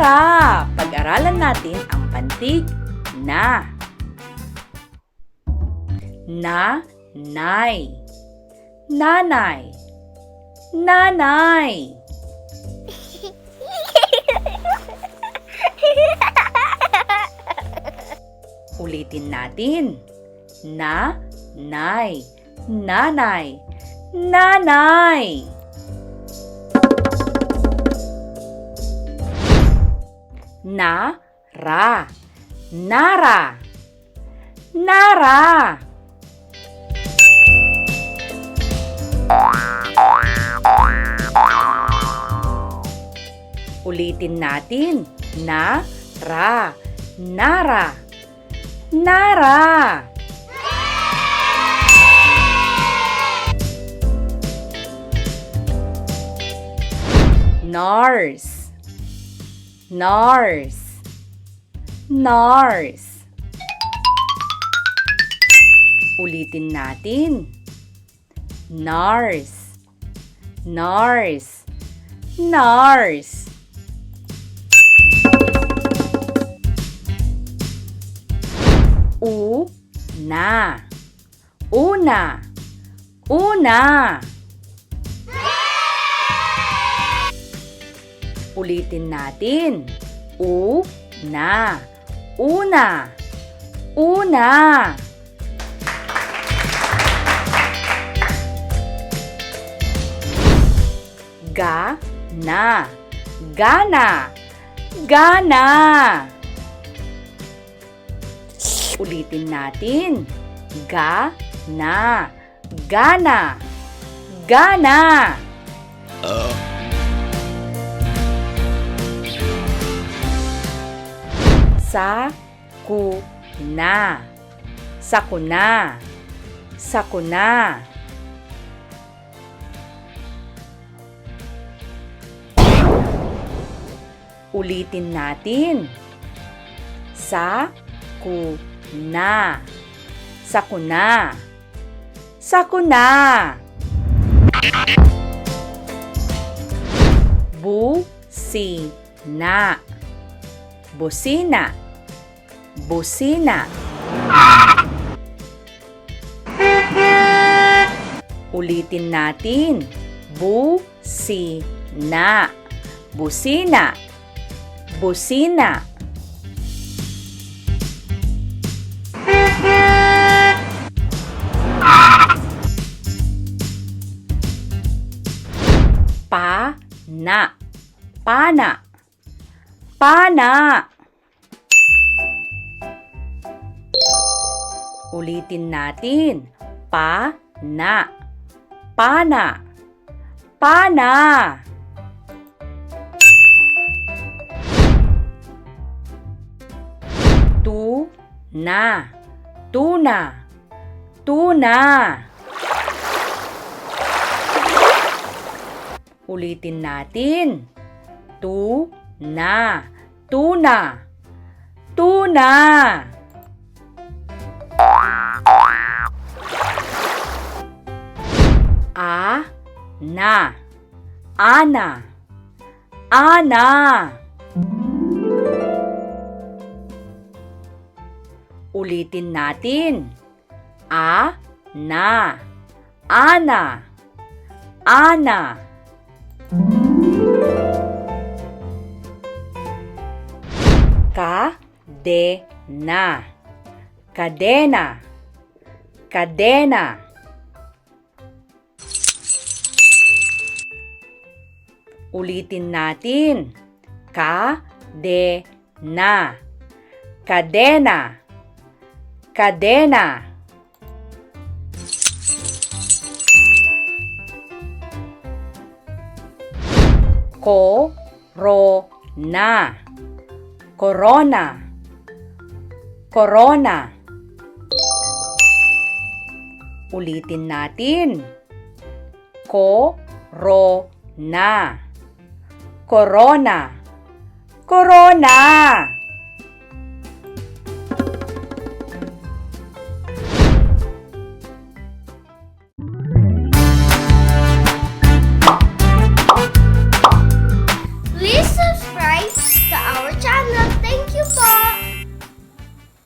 Tara! Pag-aralan natin ang pantig na. Nanay. Nanay. Nanay. Ulitin natin. Nanay. Nanay. Nanay. Nara. Nara. Nara. Ulitin natin. Nara. Nara. Nara. Nurse. Nurse. Nurse. Ulitin natin. Nurse. Nurse. Nurse. Una. Una. Una. Ulitin natin. Una. Una. Una. Gana. Gana. Gana. Ulitin natin. Gana. Gana. Gana. Sakuna. Sakuna. Sakuna. Ulitin natin. Sakuna. Sakuna. Sakuna. Busina. Busina. Busina. Ulitin natin. Busina. Busina. Busina. Pana. Pana. Pana. Ulitin natin. Pana. Pana. Pana. Tuna. Tuna. Tuna. Ulitin natin. Tuna. Tuna. Tuna. Ana. Ana. Ana. Ulitin natin. Ana. Ana. Ana. Kadena. Kadena. Kadena. Ulitin natin. Kadena. Kadena. Kadena. Corona. Corona. Corona. Ulitin natin. Corona. Corona. Corona.